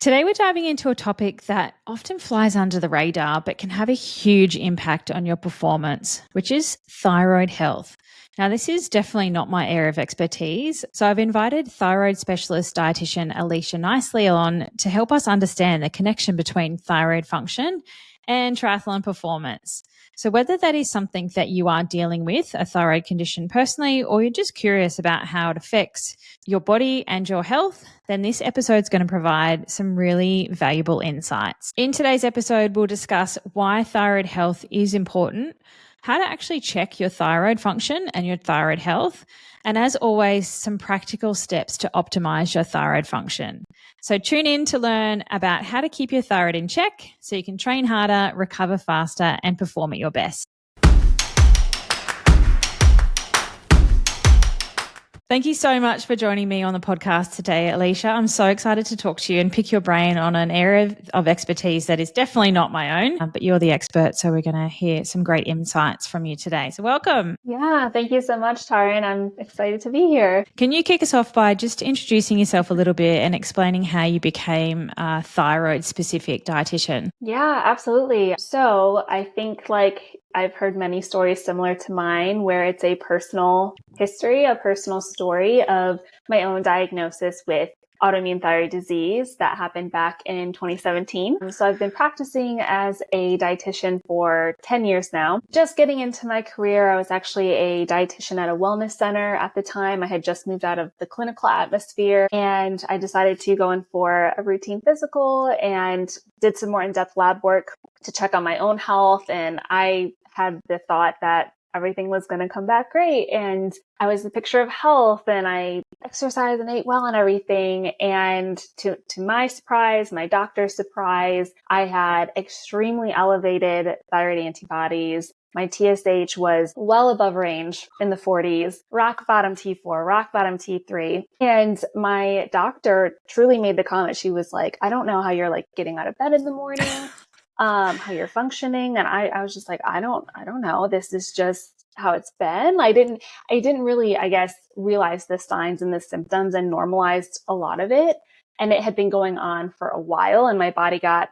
Today we're diving into a topic that often flies under the radar but can have a huge impact on your performance, which is thyroid health. Now, this is definitely not my area of expertise, so I've invited thyroid specialist dietitian Alisha Knicely on to help us understand the connection between thyroid function and triathlon performance. So whether that is something that you are dealing with, a thyroid condition personally, or you're just curious about how it affects your body and your health, then this episode is going to provide some really valuable insights. In today's episode, we'll discuss why thyroid health is important, how to actually check your thyroid function and your thyroid health, and as always, some practical steps to optimize your thyroid function. So tune in to learn about how to keep your thyroid in check so you can train harder, recover faster, and perform at your best. Thank you so much for joining me on the podcast today, Alisha. I'm so excited to talk to you and pick your brain on an area of expertise that is definitely not my own, but you're the expert, so we're going to hear some great insights from you today. So welcome. Yeah, thank you so much, Taryn. I'm excited to be here. Can you kick us off by just introducing yourself a little bit and explaining how you became a thyroid-specific dietitian? Yeah, absolutely. So I think I've heard many stories similar to mine where it's a personal history, a personal story of my own diagnosis with autoimmune thyroid disease that happened back in 2017. So I've been practicing as a dietitian for 10 years now. Just getting into my career, I was actually a dietitian at a wellness center at the time. I had just moved out of the clinical atmosphere and I decided to go in for a routine physical and did some more in-depth lab work to check on my own health. And I had the thought that everything was going to come back great. And I was the picture of health and I exercised and ate well and everything. And to my surprise, my doctor's surprise, I had extremely elevated thyroid antibodies. My TSH was well above range in the 40s, rock bottom T4, rock bottom T3. And my doctor truly made the comment. She was like, I don't know how you're getting out of bed in the morning. How you're functioning. And I was just like, I don't know. This is just how it's been. I didn't really, I guess, realize the signs and the symptoms and normalized a lot of it. And it had been going on for a while and my body got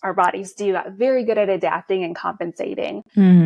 our bodies got very good at adapting and compensating.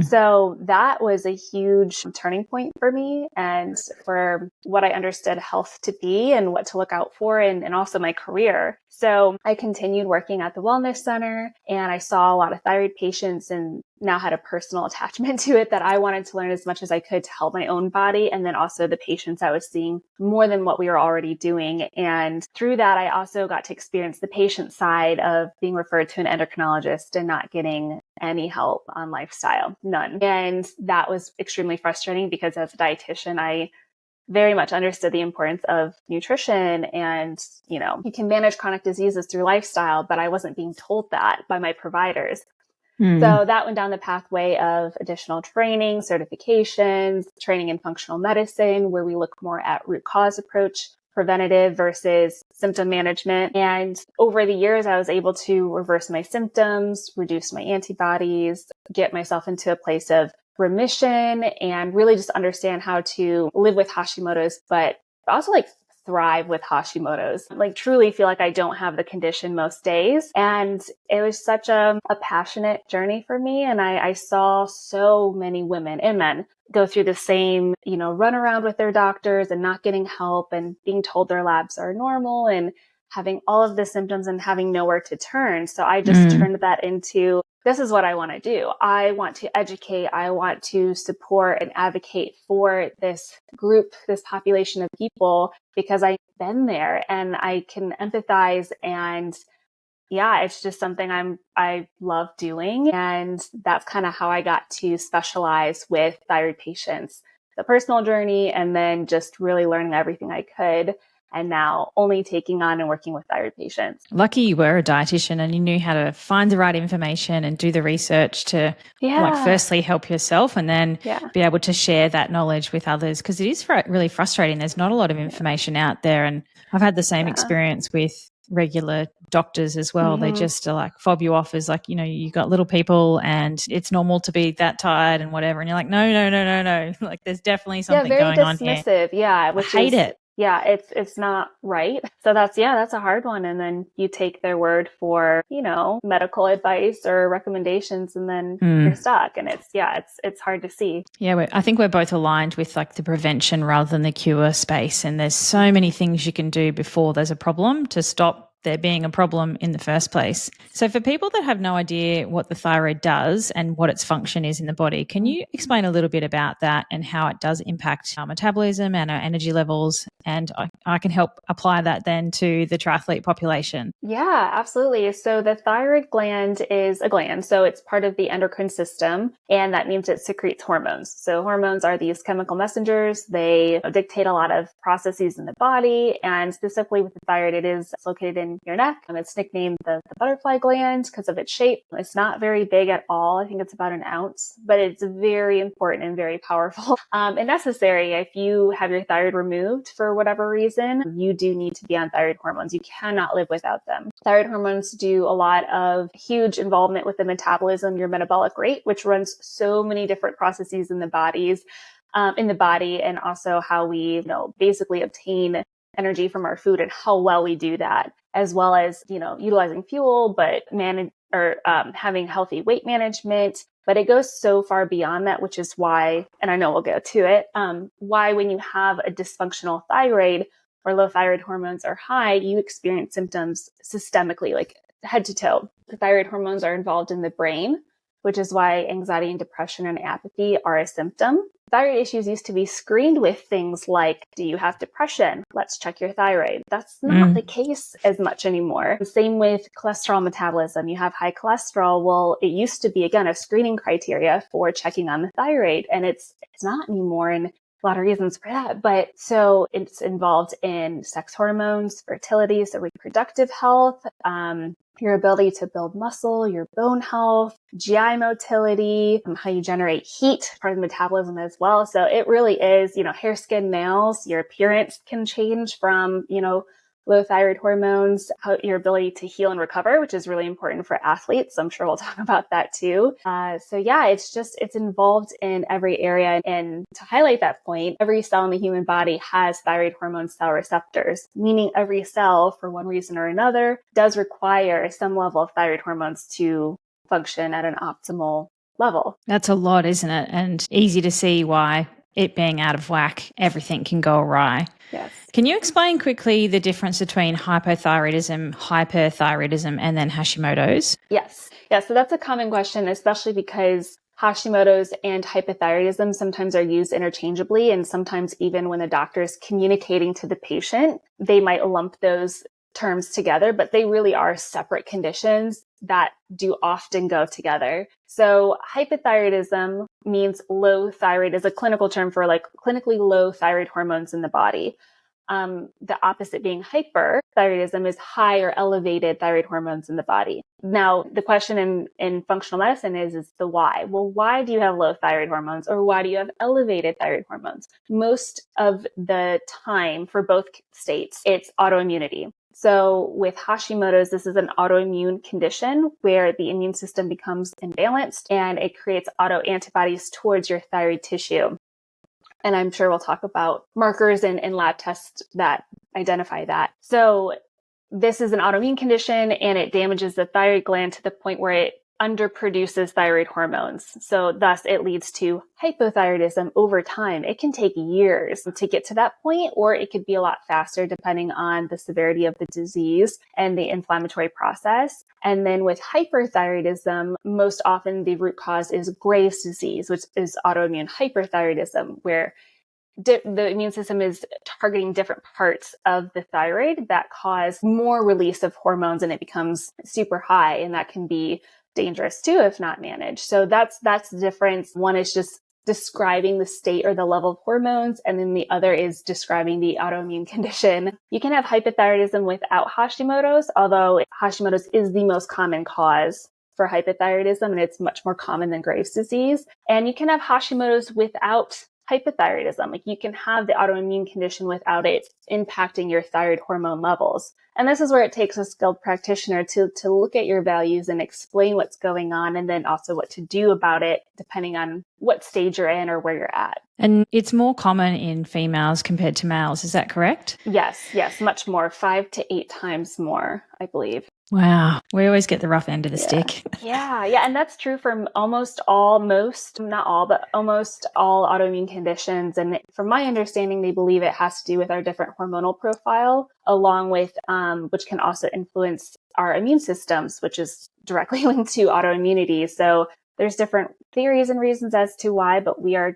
So that was a huge turning point for me and for what I understood health to be and what to look out for and also my career. So I continued working at the wellness center and I saw a lot of thyroid patients and now had a personal attachment to it that I wanted to learn as much as I could to help my own body and then also the patients I was seeing more than what we were already doing. And through that, I also got to experience the patient side of being referred to an endocrinologist and not getting any help on lifestyle, none. And that was extremely frustrating because as a dietitian, I very much understood the importance of nutrition and, you can manage chronic diseases through lifestyle, but I wasn't being told that by my providers. So that went down the pathway of additional training, certifications, training in functional medicine, where we look more at root cause approach, preventative versus symptom management. And over the years, I was able to reverse my symptoms, reduce my antibodies, get myself into a place of remission and really just understand how to live with Hashimoto's, but also thrive with Hashimoto's. Truly feel like I don't have the condition most days. And it was such a passionate journey for me. And I saw so many women and men go through the same, run around with their doctors and not getting help and being told their labs are normal and having all of the symptoms and having nowhere to turn. So I just turned that into, this is what I want to do. I want to educate. I want to support and advocate for this group, this population of people, because I've been there and I can empathize. And yeah, it's just something I love doing. And that's kind of how I got to specialize with thyroid patients, the personal journey, and then just really learning everything I could. And now only taking on and working with thyroid patients. Lucky you were a dietitian and you knew how to find the right information and do the research to firstly help yourself and then be able to share that knowledge with others, because it is really frustrating. There's not a lot of information out there. And I've had the same experience with regular doctors as well. They just are fob you off as you got little people and it's normal to be that tired and whatever. And you're like, no. There's definitely something going on here. Very dismissive. Yeah. I hate it. Yeah, it's not right. So that's a hard one. And then you take their word for, medical advice or recommendations, and then you're stuck. And it's hard to see. Yeah, I think we're both aligned with like the prevention rather than the cure space. And there's so many things you can do before there's a problem to stop there being a problem in the first place. So for people that have no idea what the thyroid does and what its function is in the body, can you explain a little bit about that and how it does impact our metabolism and our energy levels? And I can help apply that then to the triathlete population. Yeah, absolutely. So the thyroid gland is a gland. So it's part of the endocrine system, and that means it secretes hormones. So hormones are these chemical messengers. They dictate a lot of processes in the body, and specifically with the thyroid, it's located in your neck. It's nicknamed the butterfly gland because of its shape. It's not very big at all. I think it's about an ounce, but it's very important and very powerful and necessary. If you have your thyroid removed for whatever reason, you do need to be on thyroid hormones. You cannot live without them. Thyroid hormones do a lot of huge involvement with the metabolism, your metabolic rate, which runs so many different processes in the body, and also how we, basically obtain energy from our food and how well we do that, as well as, utilizing fuel, but having healthy weight management. But it goes so far beyond that, which is why, and I know we'll go to it, why when you have a dysfunctional thyroid or low thyroid hormones are high, you experience symptoms systemically, like head to toe. The thyroid hormones are involved in the brain, which is why anxiety and depression and apathy are a symptom. Thyroid issues used to be screened with things like, do you have depression? Let's check your thyroid. That's not the case as much anymore. Same with cholesterol metabolism. You have high cholesterol. Well, it used to be, again, a screening criteria for checking on the thyroid, and it's not anymore. And a lot of reasons for that. But so it's involved in sex hormones, fertility, so reproductive health, your ability to build muscle, your bone health, GI motility, how you generate heat, part of the metabolism as well. So it really is, hair, skin, nails, your appearance can change from, low thyroid hormones, your ability to heal and recover, which is really important for athletes. I'm sure we'll talk about that too. It's involved in every area. And to highlight that point, every cell in the human body has thyroid hormone cell receptors, meaning every cell, for one reason or another, does require some level of thyroid hormones to function at an optimal level. That's a lot, isn't it? And easy to see why it being out of whack, everything can go awry. Yes. Can you explain quickly the difference between hypothyroidism, hyperthyroidism, and then Hashimoto's? Yes. Yeah. So that's a common question, especially because Hashimoto's and hypothyroidism sometimes are used interchangeably. And sometimes even when the doctor is communicating to the patient, they might lump those terms together, but they really are separate conditions that do often go together. So hypothyroidism means low thyroid is a clinical term for like clinically low thyroid hormones in the body. The opposite being hyperthyroidism is high or elevated thyroid hormones in the body. Now, the question in functional medicine is the why. Well, why do you have low thyroid hormones, or why do you have elevated thyroid hormones? Most of the time for both states, it's autoimmunity. So with Hashimoto's, this is an autoimmune condition where the immune system becomes imbalanced and it creates autoantibodies towards your thyroid tissue. And I'm sure we'll talk about markers and lab tests that identify that. So this is an autoimmune condition and it damages the thyroid gland to the point where it underproduces thyroid hormones. So thus it leads to hypothyroidism over time. It can take years to get to that point, or it could be a lot faster depending on the severity of the disease and the inflammatory process. And then with hyperthyroidism, most often the root cause is Graves' disease, which is autoimmune hyperthyroidism, where the immune system is targeting different parts of the thyroid that cause more release of hormones and it becomes super high. And that can be dangerous too if not managed. So that's the difference. One is just describing the state or the level of hormones, and then the other is describing the autoimmune condition. You can have hypothyroidism without Hashimoto's, although Hashimoto's is the most common cause for hypothyroidism, and it's much more common than Graves' disease. And you can have Hashimoto's without hypothyroidism. Like you can have the autoimmune condition without it impacting your thyroid hormone levels. And this is where it takes a skilled practitioner to look at your values and explain what's going on, and then also what to do about it depending on what stage you're in or where you're at. And it's more common in females compared to males. Is that correct? Yes, much more, 5 to 8 times more, I believe. Wow. We always get the rough end of the stick. Yeah. And that's true for almost all, not all, but almost all autoimmune conditions. And from my understanding, they believe it has to do with our different hormonal profile, along with, which can also influence our immune systems, which is directly linked to autoimmunity. So there's different theories and reasons as to why, but we are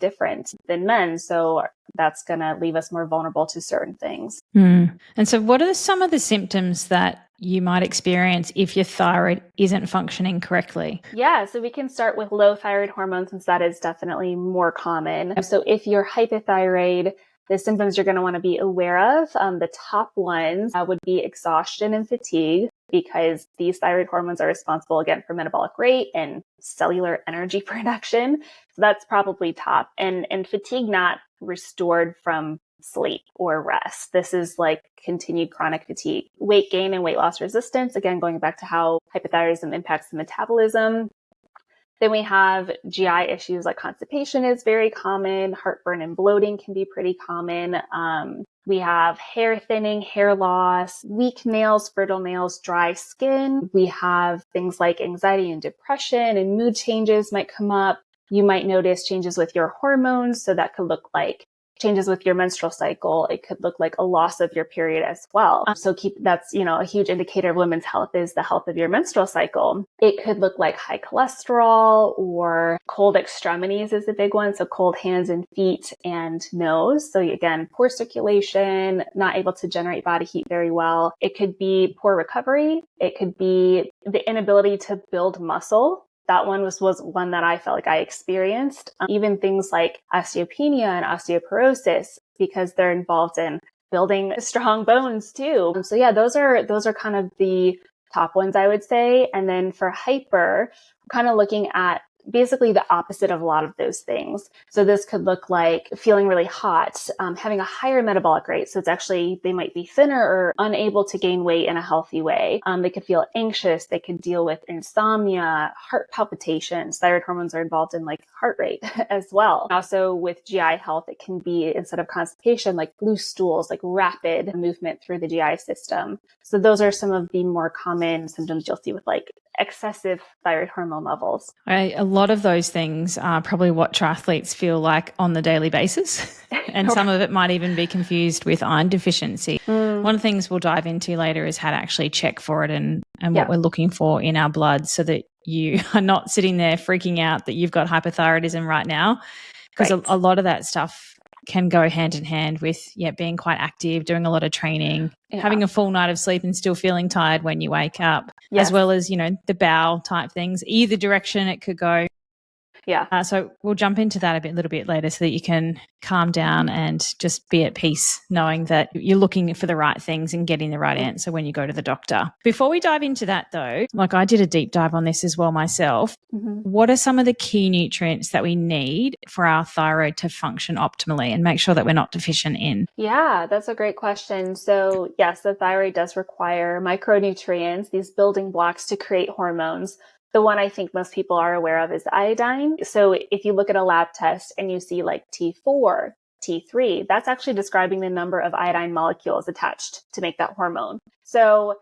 different than men. So that's going to leave us more vulnerable to certain things. And so what are some of the symptoms that you might experience if your thyroid isn't functioning correctly? Yeah, so we can start with low thyroid hormone, since that is definitely more common. So if you're hypothyroid, the symptoms you're going to want to be aware of, the top ones would be exhaustion and fatigue, because these thyroid hormones are responsible, again, for metabolic rate and cellular energy production. So that's probably top. And fatigue not restored from sleep or rest. This is like continued chronic fatigue. Weight gain and weight loss resistance, again, going back to how hypothyroidism impacts the metabolism. Then we have GI issues like constipation is very common. Heartburn and bloating can be pretty common. We have hair thinning, hair loss, weak nails, brittle nails, dry skin. We have things like anxiety and depression, and mood changes might come up. You might notice changes with your hormones. So that could look like changes with your menstrual cycle. It could look like a loss of your period as well. So that's, a huge indicator of women's health is the health of your menstrual cycle. It could look like high cholesterol, or cold extremities is a big one. So cold hands and feet and nose. So again, poor circulation, not able to generate body heat very well. It could be poor recovery. It could be the inability to build muscle. That one was one that I felt like I experienced. Even things like osteopenia and osteoporosis, because they're involved in building strong bones too. So yeah, those are kind of the top ones, I would say. And then for hyper, kind of looking at basically the opposite of a lot of those things. So this could look like feeling really hot, having a higher metabolic rate. So it's actually, they might be thinner or unable to gain weight in a healthy way. They could feel anxious. They could deal with insomnia, heart palpitations. Thyroid hormones are involved in like heart rate as well. Also with GI health, it can be, instead of constipation, like loose stools, like rapid movement through the GI system. So those are some of the more common symptoms you'll see with like excessive thyroid hormone levels. A lot of those things are probably what triathletes feel like on the daily basis. And some of it might even be confused with iron deficiency. One of the things we'll dive into later is how to actually check for it and what we're looking for in our blood, so that you are not sitting there freaking out that you've got hyperthyroidism right now. Because a lot of that stuff can go hand in hand with being quite active, doing a lot of training, having a full night of sleep and still feeling tired when you wake up, as well as, the bowel type things. Either direction it could go. Yeah. So we'll jump into that a little bit later, so that you can calm down and just be at peace, knowing that you're looking for the right things and getting the right answer when you go to the doctor. Before we dive into that though, like I did a deep dive on this as well myself. What are some of the key nutrients that we need for our thyroid to function optimally and make sure that we're not deficient in? Yeah, that's a great question. So yes, the thyroid does require micronutrients, these building blocks to create hormones. The one I think most people are aware of is iodine. So if you look at a lab test and you see like T4, T3, that's actually describing the number of iodine molecules attached to make that hormone. So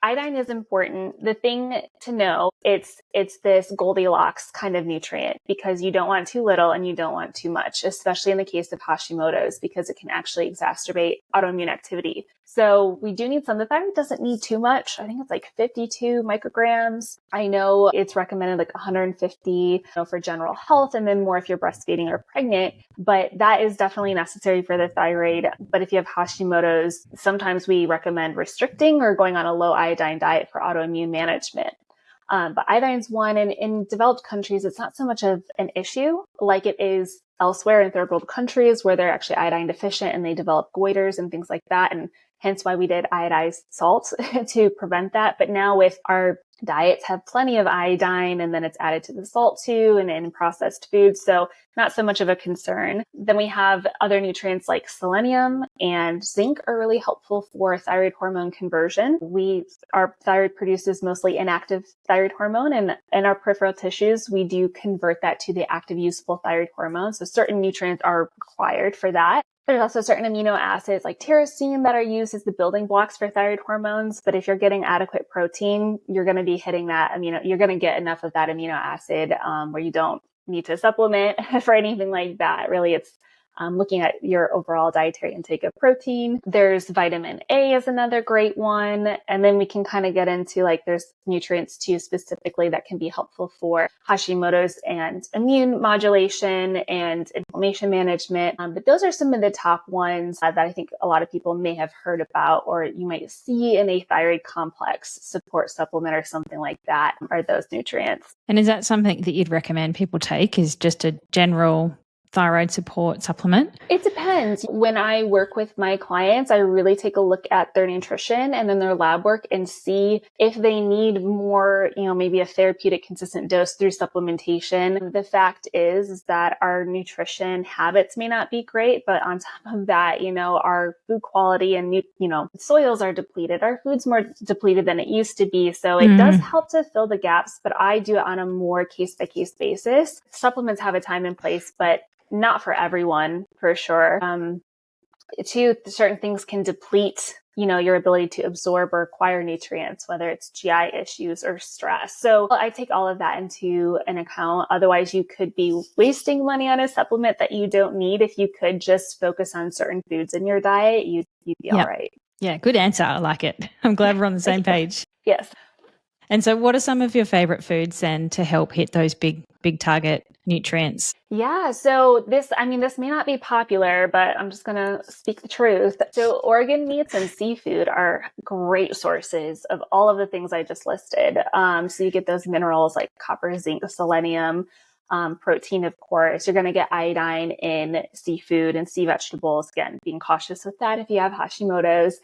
iodine is important. The thing to know, it's this Goldilocks kind of nutrient, because you don't want too little and you don't want too much, especially in the case of Hashimoto's, because it can actually exacerbate autoimmune activity. So we do need some. The thyroid doesn't need too much. I think it's like 52 micrograms. I know it's recommended like 150 for general health, and then more if you're breastfeeding or pregnant. But that is definitely necessary for the thyroid. But if you have Hashimoto's, sometimes we recommend restricting or going on a low iodine diet for autoimmune management. But iodine's one, and in developed countries, it's not so much of an issue like it is elsewhere in third world countries, where they're actually iodine deficient and they develop goiters and things like that. And hence why we did iodized salt to prevent that. But now with our diets have plenty of iodine, and then it's added to the salt too, and in processed foods. So not so much of a concern. Then we have other nutrients like selenium and zinc are really helpful for thyroid hormone conversion. Our thyroid produces mostly inactive thyroid hormone, and in our peripheral tissues, we do convert that to the active useful thyroid hormone. So certain nutrients are required for that. There's also certain amino acids like tyrosine that are used as the building blocks for thyroid hormones. But if you're getting adequate protein, you're going to be hitting that you're going to get enough of that amino acid where you don't need to supplement for anything like that. Really, it's looking at your overall dietary intake of protein. There's vitamin A is another great one. And then we can kind of get into there's nutrients too specifically that can be helpful for Hashimoto's and immune modulation and inflammation management. But those are some of the top ones that I think a lot of people may have heard about, or you might see in a thyroid complex support supplement or something like that, are those nutrients. And is that something that you'd recommend people take, is just a general thyroid support supplement? It depends. When I work with my clients, I really take a look at their nutrition and then their lab work and see if they need more, maybe a therapeutic consistent dose through supplementation. The fact is that our nutrition habits may not be great, but on top of that, our food quality and, soils are depleted. Our food's more depleted than it used to be. So it does help to fill the gaps, but I do it on a more case by case basis. Supplements have a time and place, but not for everyone, for sure. Certain things can deplete, your ability to absorb or acquire nutrients, whether it's GI issues or stress. So I take all of that into an account. Otherwise, you could be wasting money on a supplement that you don't need. If you could just focus on certain foods in your diet, you'd be all right. Yeah, good answer. I like it. I'm glad we're on the same page. Yes. And so what are some of your favorite foods then to help hit those big target nutrients? Yeah. So this may not be popular, but I'm just going to speak the truth. So organ meats and seafood are great sources of all of the things I just listed. So you get those minerals like copper, zinc, selenium, protein, of course. You're going to get iodine in seafood and sea vegetables. Again, being cautious with that if you have Hashimoto's.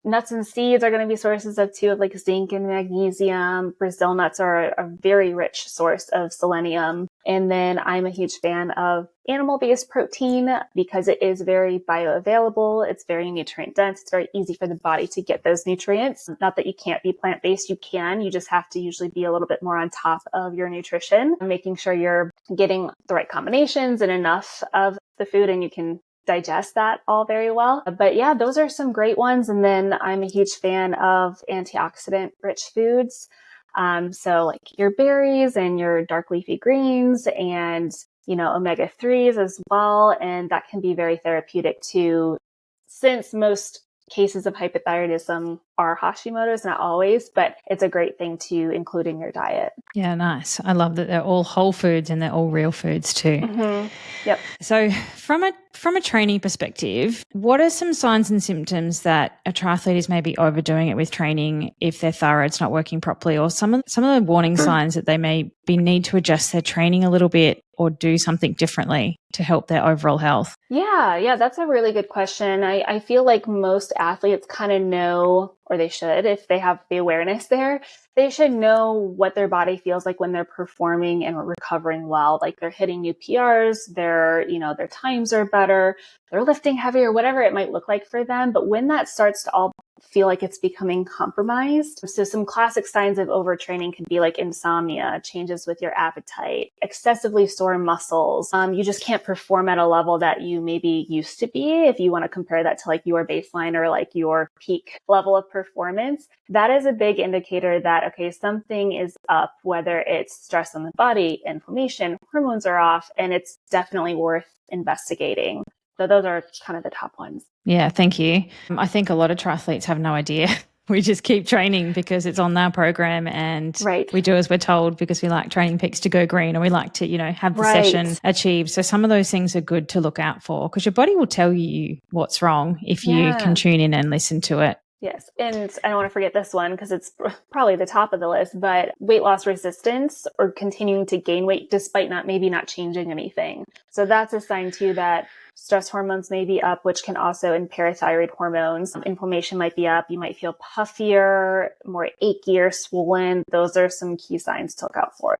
Nuts and seeds are going to be sources of zinc and magnesium. Brazil nuts are a very rich source of selenium. And then I'm a huge fan of animal-based protein because it is very bioavailable. It's very nutrient dense. It's very easy for the body to get those nutrients. Not that you can't be plant-based. You can. You just have to usually be a little bit more on top of your nutrition, making sure you're getting the right combinations and enough of the food, and you can digest that all very well. But yeah, those are some great ones. And then I'm a huge fan of antioxidant rich foods. So like your berries and your dark leafy greens and, omega-3s as well. And that can be very therapeutic too, since most cases of hypothyroidism are Hashimoto's, not always, but it's a great thing to include in your diet. Yeah, nice. I love that they're all whole foods and they're all real foods too. Mm-hmm. Yep. So from a training perspective, what are some signs and symptoms that a triathlete is maybe overdoing it with training if their thyroid's not working properly, or some of the warning signs that they may need to adjust their training a little bit or do something differently to help their overall health? Yeah, that's a really good question. I feel like most athletes kind of know, or they should, if they have the awareness there, they should know what their body feels like when they're performing and recovering well. Like they're hitting new PRs, their times are better, they're lifting heavier, whatever it might look like for them. But when that starts to all feel like it's becoming compromised. So some classic signs of overtraining could be like insomnia, changes with your appetite, excessively sore muscles. You just can't perform at a level that you maybe used to be. If you want to compare that to like your baseline or like your peak level of performance, that is a big indicator that, okay, something is up, whether it's stress on the body, inflammation, hormones are off, and it's definitely worth investigating. So those are kind of the top ones. Yeah, thank you. I think a lot of triathletes have no idea. We just keep training because it's on our program, and we do as we're told because we like Training Peaks to go green, or we like to, have the session achieved. So some of those things are good to look out for because your body will tell you what's wrong if you can tune in and listen to it. Yes. And I don't want to forget this one because it's probably the top of the list, but weight loss resistance or continuing to gain weight despite maybe not changing anything. So that's a sign too that stress hormones may be up, which can also impair thyroid hormones. Inflammation might be up. You might feel puffier, more achy or swollen. Those are some key signs to look out for.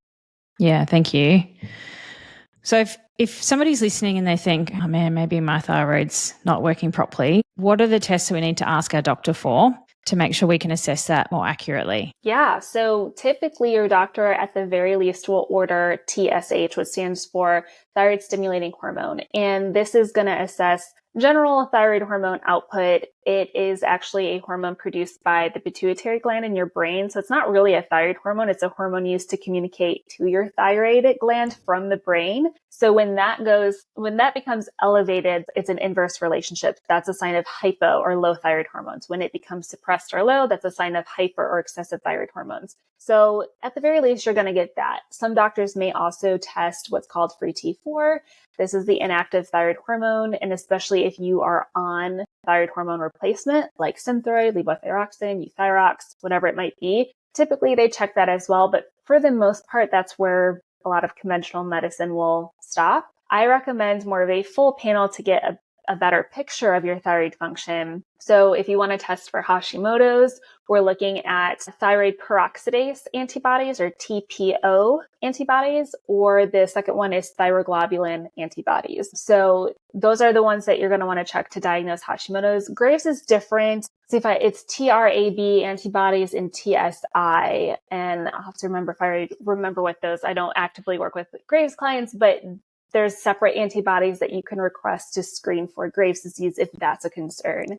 Yeah, thank you. So if somebody's listening and they think, oh man, maybe my thyroid's not working properly, what are the tests that we need to ask our doctor for to make sure we can assess that more accurately? Yeah. So typically your doctor at the very least will order TSH, which stands for thyroid stimulating hormone. And this is going to assess general thyroid hormone output. It is actually a hormone produced by the pituitary gland in your brain. So it's not really a thyroid hormone. It's a hormone used to communicate to your thyroid gland from the brain. So when that becomes elevated, it's an inverse relationship. That's a sign of hypo or low thyroid hormones. When it becomes suppressed or low, that's a sign of hyper or excessive thyroid hormones. So at the very least, you're going to get that. Some doctors may also test what's called free T4. This is the inactive thyroid hormone. And especially if you are on thyroid hormone replacement, like Synthroid, levothyroxine, Euthyrox, whatever it might be, typically they check that as well. But for the most part, that's where a lot of conventional medicine will stop. I recommend more of a full panel to get a better picture of your thyroid function. So if you want to test for Hashimoto's, we're looking at thyroid peroxidase antibodies or TPO antibodies, or the second one is thyroglobulin antibodies. So those are the ones that you're going to want to check to diagnose Hashimoto's. Graves is different. It's TRAB antibodies and TSI. And I'll have to remember if I remember what those, I don't actively work with Graves clients, but there's separate antibodies that you can request to screen for Graves' disease if that's a concern.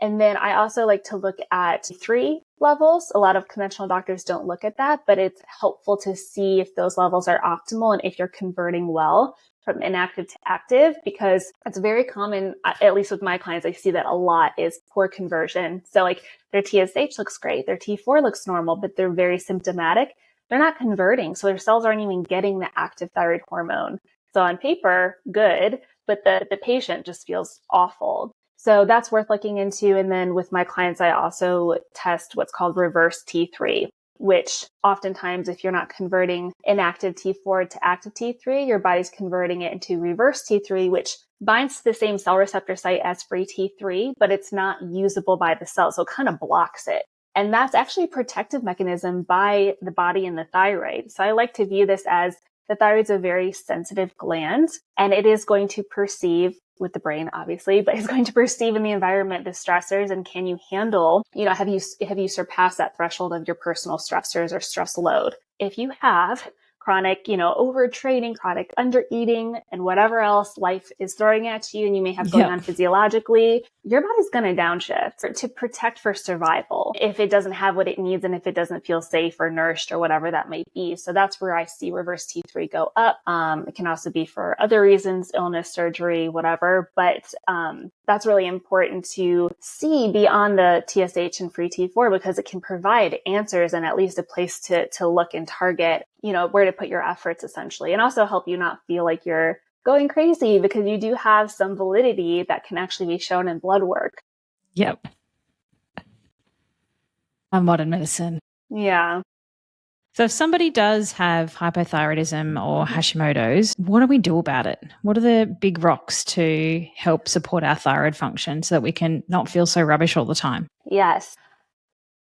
And then I also like to look at T3 levels. A lot of conventional doctors don't look at that, but it's helpful to see if those levels are optimal and if you're converting well from inactive to active, because it's very common, at least with my clients, I see that a lot is poor conversion. So like their TSH looks great, their T4 looks normal, but they're very symptomatic. They're not converting. So their cells aren't even getting the active thyroid hormone. So on paper, good, but the patient just feels awful. So that's worth looking into. And then with my clients, I also test what's called reverse T3, which oftentimes if you're not converting inactive T4 to active T3, your body's converting it into reverse T3, which binds to the same cell receptor site as free T3, but it's not usable by the cell. So it kind of blocks it. And that's actually a protective mechanism by the body and the thyroid. So I like to view this as the thyroid's a very sensitive gland, and it is going to perceive with the brain, obviously, but it's going to perceive in the environment the stressors. And can you handle, have you surpassed that threshold of your personal stressors or stress load? If you have chronic, overtraining, chronic undereating, and whatever else life is throwing at you and you may have going on physiologically, your body's going to downshift to protect for survival if it doesn't have what it needs and if it doesn't feel safe or nourished or whatever that may be. So that's where I see reverse T3 go up. It can also be for other reasons, illness, surgery, whatever, but that's really important to see beyond the TSH and free T4 because it can provide answers and at least a place to look and target, where to put your efforts essentially, and also help you not feel like you're going crazy because you do have some validity that can actually be shown in blood work. Yep. Modern medicine. Yeah. So if somebody does have hypothyroidism or Hashimoto's, what do we do about it? What are the big rocks to help support our thyroid function so that we can not feel so rubbish all the time? Yes.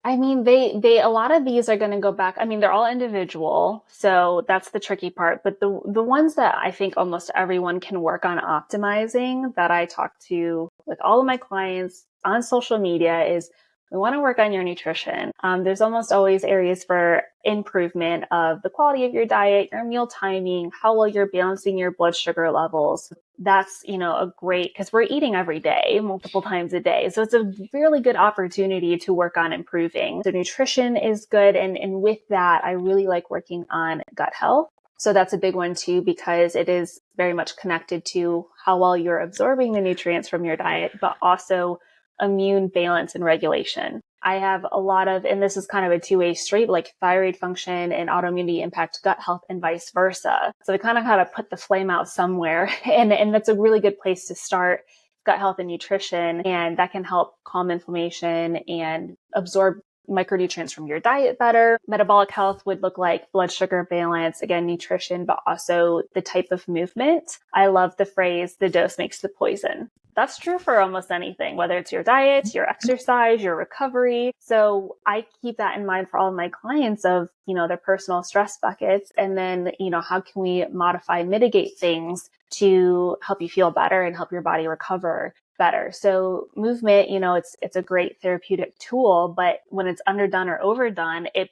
I mean, a lot of these are going to go back. I mean, they're all individual. So that's the tricky part. But the ones that I think almost everyone can work on optimizing that I talk to with all of my clients on social media is we want to work on your nutrition. There's almost always areas for improvement of the quality of your diet, your meal timing, how well you're balancing your blood sugar levels. That's, a great, because we're eating every day, multiple times a day. So it's a really good opportunity to work on improving. So nutrition is good. And with that, I really like working on gut health. So that's a big one too, because it is very much connected to how well you're absorbing the nutrients from your diet, but also immune balance and regulation. I have a lot of, and this is kind of a two-way street, like thyroid function and autoimmunity impact gut health and vice versa. So we kind of got to put the flame out somewhere. And that's a really good place to start. gut health and nutrition, and that can help calm inflammation and absorb micronutrients from your diet better. Metabolic health would look like blood sugar balance, again, nutrition, but also the type of movement. I love the phrase, the dose makes the poison. That's true for almost anything, whether it's your diet, your exercise, your recovery. So I keep that in mind for all of my clients of, their personal stress buckets. And then, how can we modify, mitigate things to help you feel better and help your body recover better. So movement, it's a great therapeutic tool, but when it's underdone or overdone, it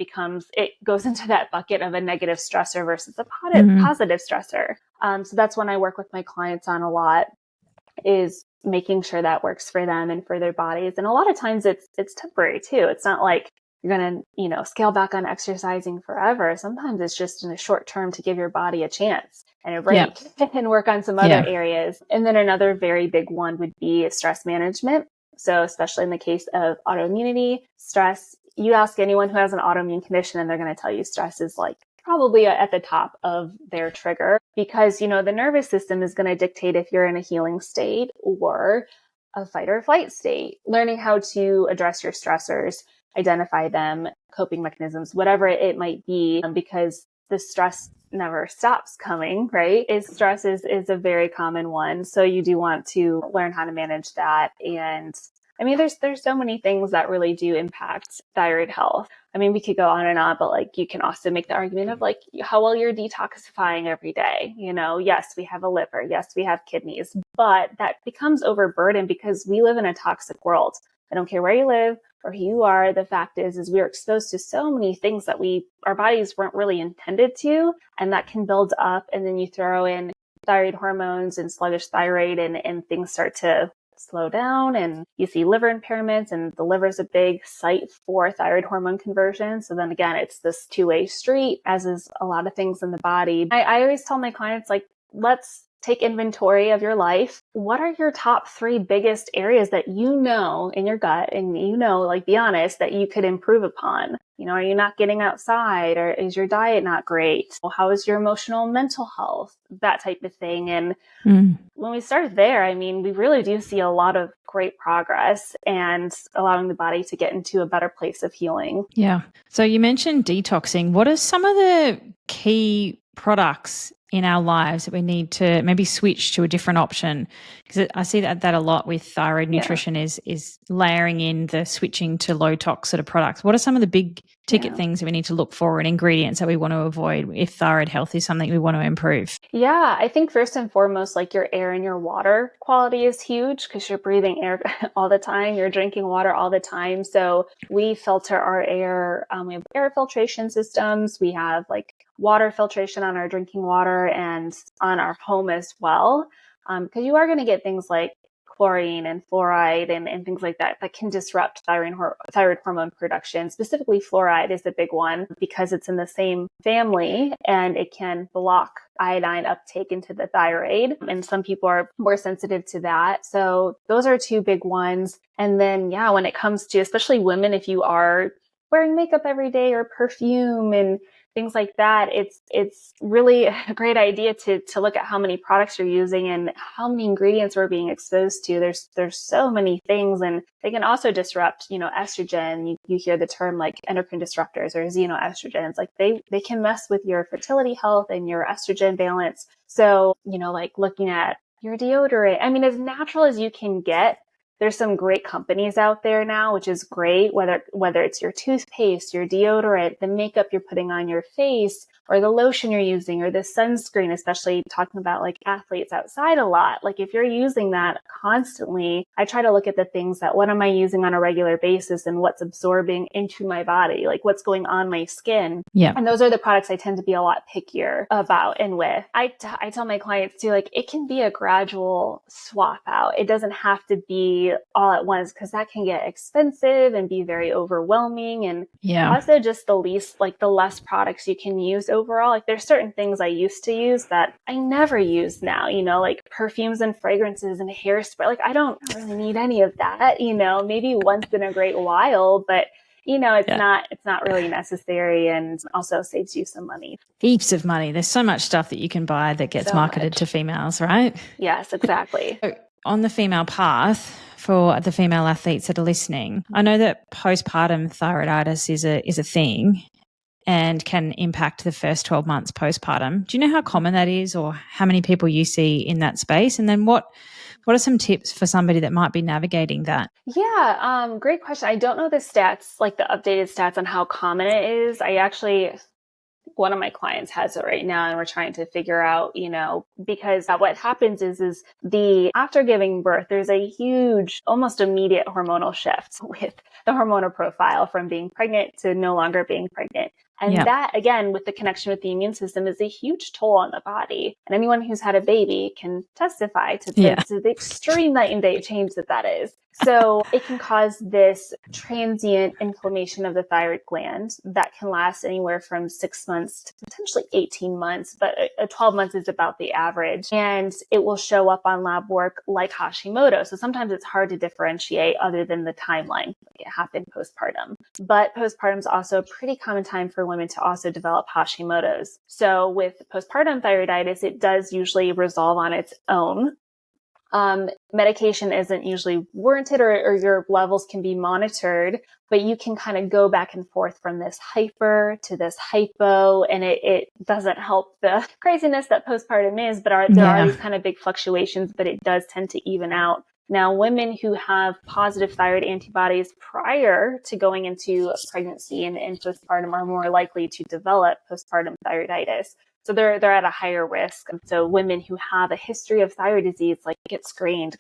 goes into that bucket of a negative stressor versus a positive stressor. So that's when I work with my clients on a lot, is making sure that works for them and for their bodies. And a lot of times it's temporary too. It's not like you're going to, scale back on exercising forever. Sometimes it's just in a short term to give your body a chance and a break and work on some other areas. And then another very big one would be stress management. So especially in the case of autoimmunity, stress, you ask anyone who has an autoimmune condition and they're going to tell you stress is like probably at the top of their trigger, because, the nervous system is going to dictate if you're in a healing state or a fight or flight state. Learning how to address your stressors, identify them, coping mechanisms, whatever it might be, because the stress never stops coming, right? Stress is a very common one. So you do want to learn how to manage that. And I mean, there's so many things that really do impact thyroid health. I mean, we could go on and on, but like you can also make the argument of like how well you're detoxifying every day. Yes, we have a liver. Yes, we have kidneys, but that becomes overburdened because we live in a toxic world. I don't care where you live or who you are. The fact is we're exposed to so many things that our bodies weren't really intended to, and that can build up. And then you throw in thyroid hormones and sluggish thyroid and things start to slow down, and you see liver impairments, and the liver is a big site for thyroid hormone conversion. So then again, it's this two-way street, as is a lot of things in the body. I always tell my clients, like, let's take inventory of your life. What are your top 3 biggest areas that in your gut and like be honest that you could improve upon? Are you not getting outside, or is your diet not great? Well, how is your emotional and mental health? That type of thing. And when we start there, I mean, we really do see a lot of great progress and allowing the body to get into a better place of healing. Yeah. So you mentioned detoxing. What are some of the key products in our lives that we need to maybe switch to a different option? Because I see that a lot with thyroid nutrition is layering in the switching to low tox sort of products. What are some of the big ticket things that we need to look for and ingredients that we want to avoid if thyroid health is something we want to improve? Yeah, I think first and foremost, like your air and your water quality is huge because you're breathing air all the time. You're drinking water all the time. So we filter our air. We have air filtration systems. We have like water filtration on our drinking water and on our home as well. Because you are going to get things like chlorine and fluoride and things like that can disrupt thyroid hormone production. Specifically, fluoride is a big one because it's in the same family and it can block iodine uptake into the thyroid. And some people are more sensitive to that. So those are 2 big ones. And then, when it comes to especially women, if you are wearing makeup every day or perfume and things like that, it's really a great idea to look at how many products you're using and how many ingredients we're being exposed to. There's so many things, and they can also disrupt, estrogen. You hear the term like endocrine disruptors or xenoestrogens. Like they can mess with your fertility health and your estrogen balance. So, like looking at your deodorant, I mean, as natural as you can get. There's some great companies out there now, which is great, whether it's your toothpaste, your deodorant, the makeup you're putting on your face, or the lotion you're using, or the sunscreen, especially talking about like athletes outside a lot. Like if you're using that constantly, I try to look at the things that what am I using on a regular basis and what's absorbing into my body, like what's going on my skin. Yeah. And those are the products I tend to be a lot pickier about and with. I tell my clients too, like it can be a gradual swap out. It doesn't have to be all at once because that can get expensive and be very overwhelming. And also just the less products you can use overall. Like there's certain things I used to use that I never use now, like perfumes and fragrances and hairspray. Like I don't really need any of that, maybe once in a great while, but it's not really necessary, and also saves you some money. Heaps of money. There's so much stuff that you can buy that gets marketed to females, right? Yes, exactly. on the female path, for the female athletes that are listening, I know that postpartum thyroiditis is a thing and can impact the first 12 months postpartum. Do you know how common that is, or how many people you see in that space? And then what are some tips for somebody that might be navigating that? Yeah, great question. I don't know the stats, like the updated stats on how common it is. One of my clients has it right now, and we're trying to figure out, because what happens is after giving birth, there's a huge, almost immediate hormonal shift with the hormonal profile from being pregnant to no longer being pregnant. And that, again, with the connection with the immune system, is a huge toll on the body. And anyone who's had a baby can testify to the extreme night and day change that is. So it can cause this transient inflammation of the thyroid gland that can last anywhere from 6 months to potentially 18 months, but 12 months is about the average. And it will show up on lab work like Hashimoto. So sometimes it's hard to differentiate other than the timeline. It happened postpartum. But postpartum is also a pretty common time for women to also develop Hashimoto's. So with postpartum thyroiditis, it does usually resolve on its own. Medication isn't usually warranted, or your levels can be monitored, but you can kind of go back and forth from this hyper to this hypo, and it doesn't help the craziness that postpartum is, but there are these kind of big fluctuations, but it does tend to even out. Now, women who have positive thyroid antibodies prior to going into pregnancy and postpartum are more likely to develop postpartum thyroiditis. So they're at a higher risk. And so women who have a history of thyroid disease, like get screened,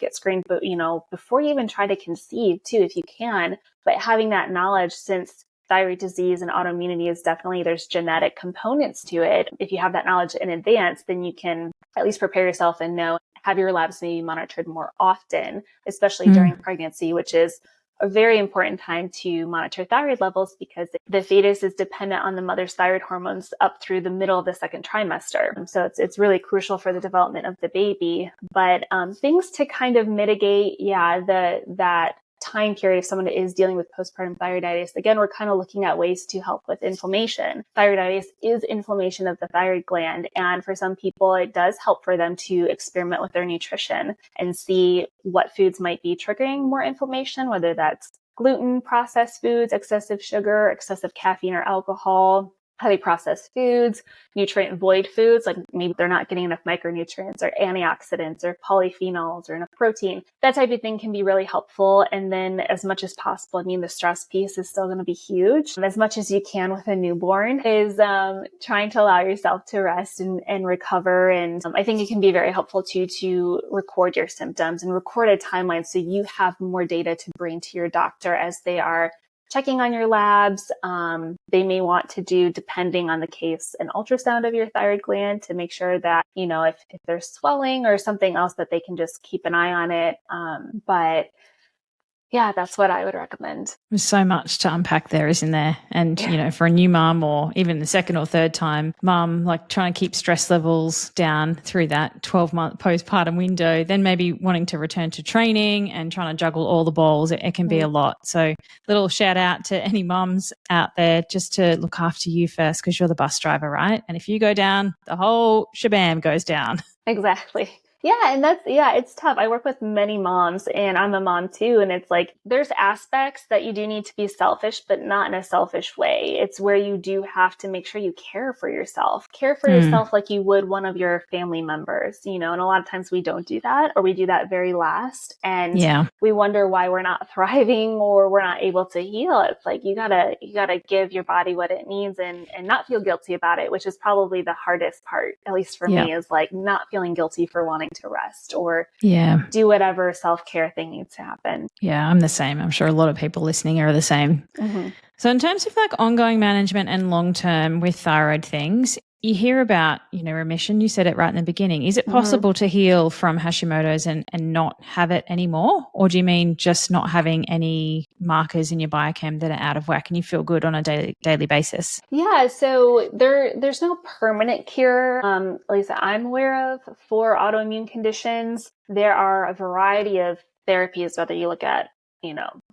but before you even try to conceive too, if you can. But having that knowledge, since thyroid disease and autoimmunity is definitely, there's genetic components to it. If you have that knowledge in advance, then you can at least prepare yourself and have your labs maybe monitored more often, especially during pregnancy, which is a very important time to monitor thyroid levels, because the fetus is dependent on the mother's thyroid hormones up through the middle of the second trimester. So it's really crucial for the development of the baby. But things to kind of mitigate, that time period if someone is dealing with postpartum thyroiditis. Again, we're kind of looking at ways to help with inflammation. Thyroiditis is inflammation of the thyroid gland. And for some people, it does help for them to experiment with their nutrition and see what foods might be triggering more inflammation, whether that's gluten, processed foods, excessive sugar, excessive caffeine or alcohol, highly processed foods, nutrient void foods, like maybe they're not getting enough micronutrients or antioxidants or polyphenols or enough protein. That type of thing can be really helpful. And then as much as possible, the stress piece is still going to be huge. As much as you can with a newborn is trying to allow yourself to rest and recover. And I think it can be very helpful too to record your symptoms and record a timeline so you have more data to bring to your doctor as they are checking on your labs. They may want to do, depending on the case, an ultrasound of your thyroid gland to make sure that, if there's swelling or something else, that they can just keep an eye on it. But yeah, that's what I would recommend. There's so much to unpack there, isn't there? And, for a new mum, or even the second or third time mum, like trying to keep stress levels down through that 12-month postpartum window, then maybe wanting to return to training and trying to juggle all the balls, it can be a lot. So little shout out to any mums out there, just to look after you first, because you're the bus driver, right? And if you go down, the whole shabam goes down. Exactly. Yeah. And it's tough. I work with many moms, and I'm a mom too. And it's like, there's aspects that you do need to be selfish, but not in a selfish way. It's where you do have to make sure you care for yourself like you would one of your family members, and a lot of times we don't do that, or we do that very last. And we wonder why we're not thriving or we're not able to heal. It's like, you gotta give your body what it needs and not feel guilty about it, which is probably the hardest part, at least for me, is like not feeling guilty for wanting to rest or do whatever self-care thing needs to happen. Yeah, I'm the same. I'm sure a lot of people listening are the same. Mm-hmm. So in terms of like ongoing management and long-term with thyroid things, you hear about, remission. You said it right in the beginning. Is it possible to heal from Hashimoto's and not have it anymore? Or do you mean just not having any markers in your biochem that are out of whack and you feel good on a daily basis? Yeah, so there's no permanent cure, at least that I'm aware of, for autoimmune conditions. There are a variety of therapies, whether you look at,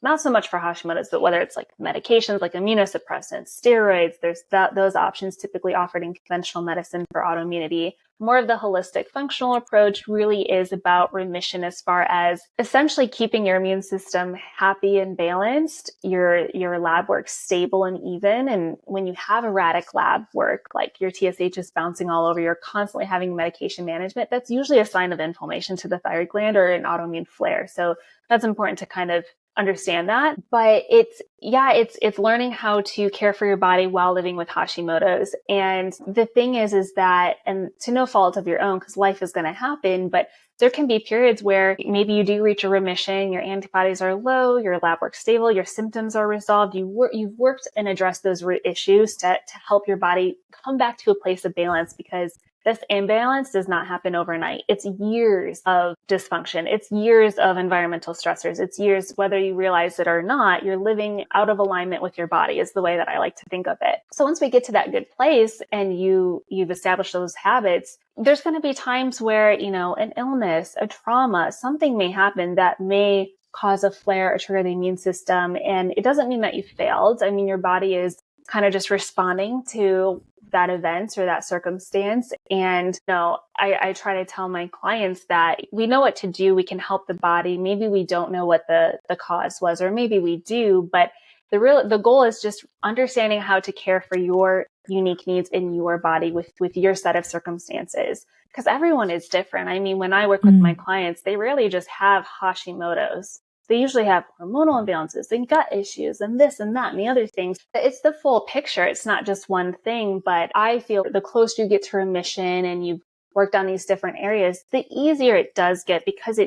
not so much for Hashimoto's, but whether it's like medications like immunosuppressants, steroids, there's those options typically offered in conventional medicine for autoimmunity. More of the holistic functional approach really is about remission as far as essentially keeping your immune system happy and balanced, your lab work stable and even. And when you have erratic lab work, like your TSH is bouncing all over, you're constantly having medication management, that's usually a sign of inflammation to the thyroid gland or an autoimmune flare. So that's important to kind of understand that. But it's learning how to care for your body while living with Hashimoto's. And the thing is that, and to no fault of your own, because life is going to happen, but there can be periods where maybe you do reach a remission, your antibodies are low, your lab work's stable, your symptoms are resolved. You've worked and addressed those issues to help your body come back to a place of balance, because this imbalance does not happen overnight. It's years of dysfunction. It's years of environmental stressors. It's years, whether you realize it or not, you're living out of alignment with your body is the way that I like to think of it. So once we get to that good place and you've established those habits, there's going to be times where, an illness, a trauma, something may happen that may cause a flare or trigger the immune system. And it doesn't mean that you failed. I mean, your body is kind of just responding to that event or that circumstance. And I try to tell my clients that we know what to do. We can help the body. Maybe we don't know what the cause was, or maybe we do, but the goal is just understanding how to care for your unique needs in your body with your set of circumstances. Because everyone is different. I mean, when I work with my clients, they rarely just have Hashimoto's. They usually have hormonal imbalances and gut issues and this and that and the other things. It's the full picture. It's not just one thing, but I feel the closer you get to remission and you've worked on these different areas, the easier it does get, because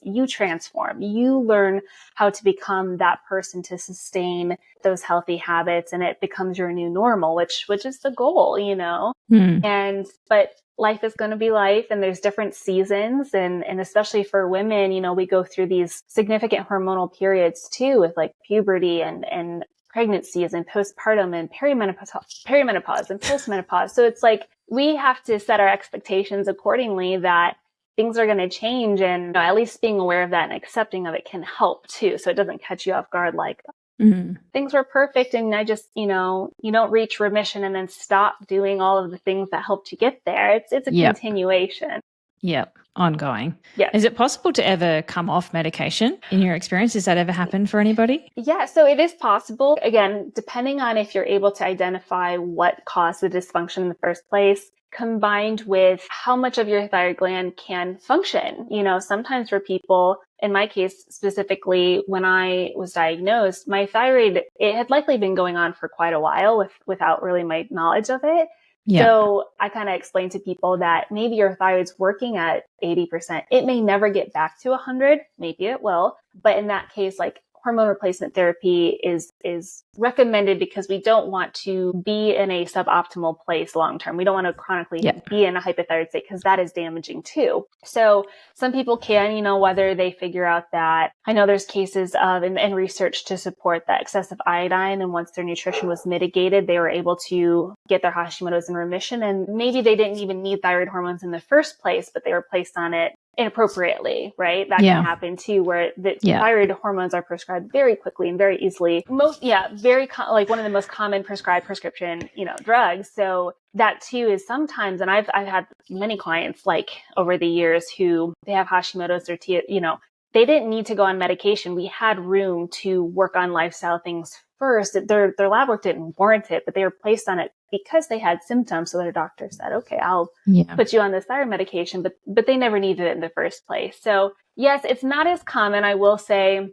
you transform. You learn how to become that person to sustain those healthy habits, and it becomes your new normal, which is the goal, but life is going to be life, and there's different seasons. And especially for women, we go through these significant hormonal periods too, with like puberty and pregnancies and postpartum and perimenopause and postmenopause. So it's like, we have to set our expectations accordingly that things are going to change, and at least being aware of that and accepting of it can help too. So it doesn't catch you off guard like, things were perfect and I just, you don't reach remission and then stop doing all of the things that helped you get there. It's a continuation. Yep. Ongoing. Yeah. Is it possible to ever come off medication in your experience? Has that ever happened for anybody? Yeah. So it is possible. Again, depending on if you're able to identify what caused the dysfunction in the first place, combined with how much of your thyroid gland can function. Sometimes for people, in my case specifically, when I was diagnosed, my thyroid, it had likely been going on for quite a while without really my knowledge of it. Yeah. So I kind of explain to people that maybe your thyroid's working at 80%. It may never get back to 100. Maybe it will. But in that case, like, hormone replacement therapy is recommended because we don't want to be in a suboptimal place long term. We don't want to chronically be in a hypothyroid state, because that is damaging too. So some people can, whether they figure out that, I know there's cases of and research to support that excessive iodine, and once their nutrition was mitigated, they were able to get their Hashimoto's in remission, and maybe they didn't even need thyroid hormones in the first place, but they were placed on it inappropriately, right? That can happen too, where the thyroid hormones are prescribed very quickly and very easily. Like one of the most common prescribed prescription, drugs. So that too is sometimes, and I've had many clients like over the years who they have Hashimoto's or they didn't need to go on medication. We had room to work on lifestyle things first. Their lab work didn't warrant it, but they were placed on it because they had symptoms. So their doctor said, okay, I'll put you on this thyroid medication, but they never needed it in the first place. So yes, it's not as common. I will say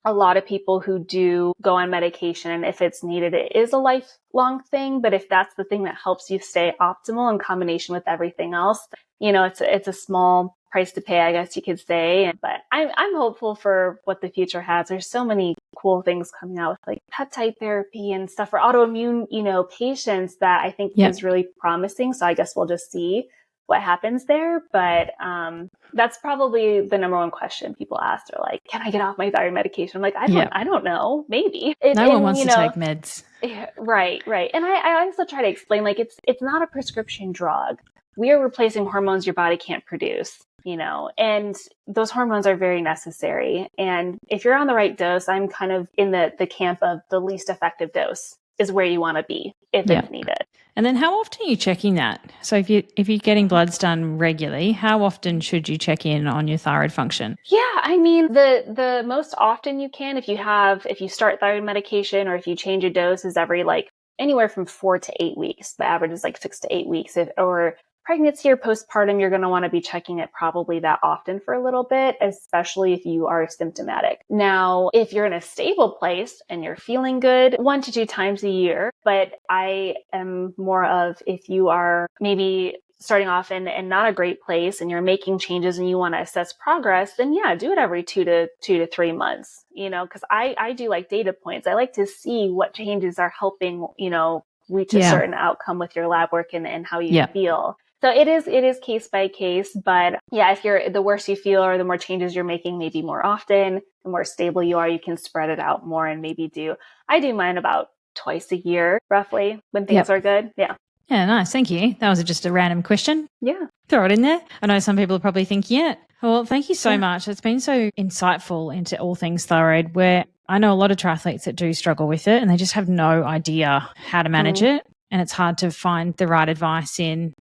a lot of people who do go on medication, and if it's needed, it is a lifelong thing. But if that's the thing that helps you stay optimal in combination with everything else, it's a small price to pay, I guess you could say. But I'm hopeful for what the future has. There's so many cool things coming out with like peptide therapy and stuff for autoimmune, patients that I think is really promising. So I guess we'll just see what happens there. But that's probably the number one question people ask. They're like, can I get off my thyroid medication? I'm like, I don't know, maybe. No one wants to take meds. Right. And I also try to explain, like, it's not a prescription drug. We are replacing hormones your body can't produce, and those hormones are very necessary. And if you're on the right dose, I'm kind of in the camp of the least effective dose is where you want to be if it's needed. And then how often are you checking that? So if you're getting bloods done regularly, how often should you check in on your thyroid function? Yeah, I mean, the most often you can, if you start thyroid medication or if you change a dose, is every like anywhere from 4 to 8 weeks. The average is like 6 to 8 weeks. Or pregnancy or postpartum, you're going to want to be checking it probably that often for a little bit, especially if you are symptomatic. Now, if you're in a stable place and you're feeling good, 1 to 2 times a year. But I am more of, if you are maybe starting off in not a great place and you're making changes and you want to assess progress, then yeah, do it every 2 to 3 months, because I do like data points. I like to see what changes are helping, reach a certain outcome with your lab work and how you feel. So it is case by case, but yeah, if the worse you feel or the more changes you're making, maybe more often, the more stable you are, you can spread it out more and maybe I do mine about twice a year, roughly, when things are good. Yeah. Yeah, nice. Thank you. That was just a random question. Yeah. Throw it in there. I know some people are probably thinking it. Well, thank you so much. It's been so insightful into all things thyroid, where I know a lot of triathletes that do struggle with it and they just have no idea how to manage it. And it's hard to find the right advice in,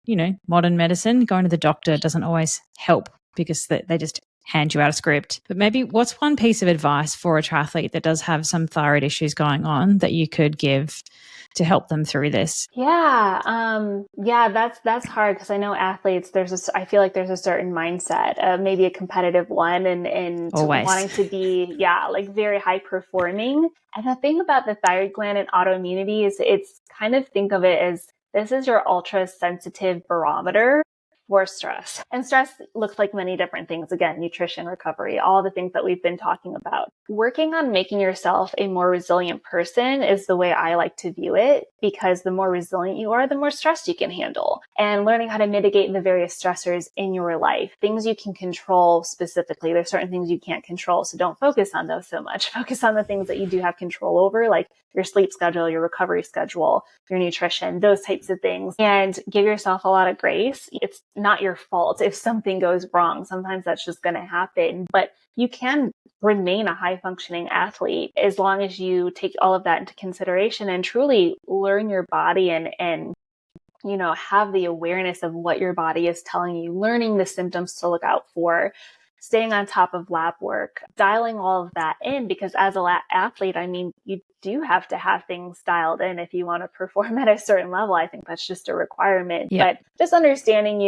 modern medicine. Going to the doctor doesn't always help because they just hand you out a script. But maybe what's one piece of advice for a triathlete that does have some thyroid issues going on that you could give to help them through this? That's hard because I know athletes, I feel like there's a certain mindset, maybe a competitive one and wanting to be, like very high performing. And the thing about the thyroid gland and autoimmunity is it's kind of, think of it as this is your ultra sensitive barometer for stress. And stress looks like many different things. Again, nutrition, recovery, all the things that we've been talking about. Working on making yourself a more resilient person is the way I like to view it, because the more resilient you are, the more stress you can handle. And learning how to mitigate the various stressors in your life, things you can control specifically. There's certain things you can't control, so don't focus on those so much. Focus on the things that you do have control over, like your sleep schedule, your recovery schedule, your nutrition, those types of things. And give yourself a lot of grace. It's not your fault if something goes wrong. Sometimes that's just going to happen, but you can remain a high functioning athlete as long as you take all of that into consideration and truly learn your body and have the awareness of what your body is telling you, learning the symptoms to look out for, staying on top of lab work, dialing all of that in, because as an athlete, I mean, you do have to have things dialed in if you want to perform at a certain level. I think that's just a requirement. But just understanding,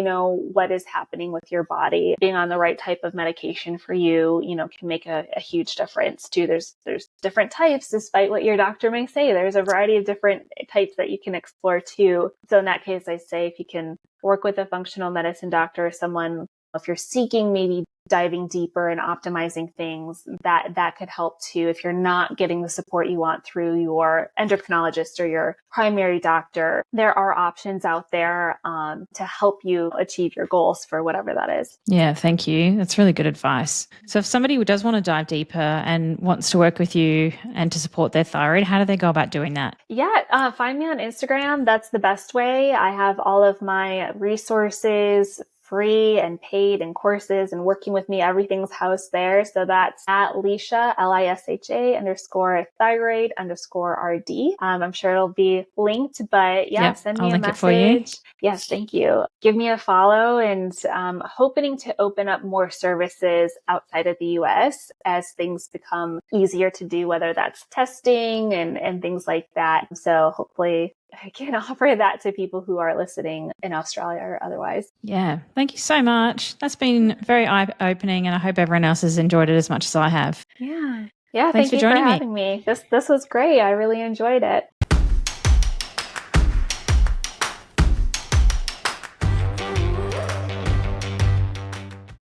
what is happening with your body, being on the right type of medication for you, can make a huge difference too. There's different types, despite what your doctor may say. There's a variety of different types that you can explore too. So in that case, I say if you can work with a functional medicine doctor or someone, if you're seeking maybe diving deeper and optimizing things, that could help too. If you're not getting the support you want through your endocrinologist or your primary doctor, there are options out there to help you achieve your goals for whatever that is. Yeah, thank you. That's really good advice. So if somebody does want to dive deeper and wants to work with you and to support their thyroid, how do they go about doing that? Yeah, find me on Instagram. That's the best way. I have all of my resources, free and paid, and courses and working with me. Everything's housed there. So that's at Alisha, Lisha _thyroid_RD. I'm sure it'll be linked, but send me I'll a link it for you. message. Yes, thank you. Give me a follow, and hoping to open up more services outside of the US as things become easier to do, whether that's testing and things like that. So hopefully I can offer that to people who are listening in Australia or otherwise. Yeah. Thank you so much. That's been very eye-opening, and I hope everyone else has enjoyed it as much as I have. Yeah. Yeah. Thanks Thank for you for joining me. having me. This was great. I really enjoyed it.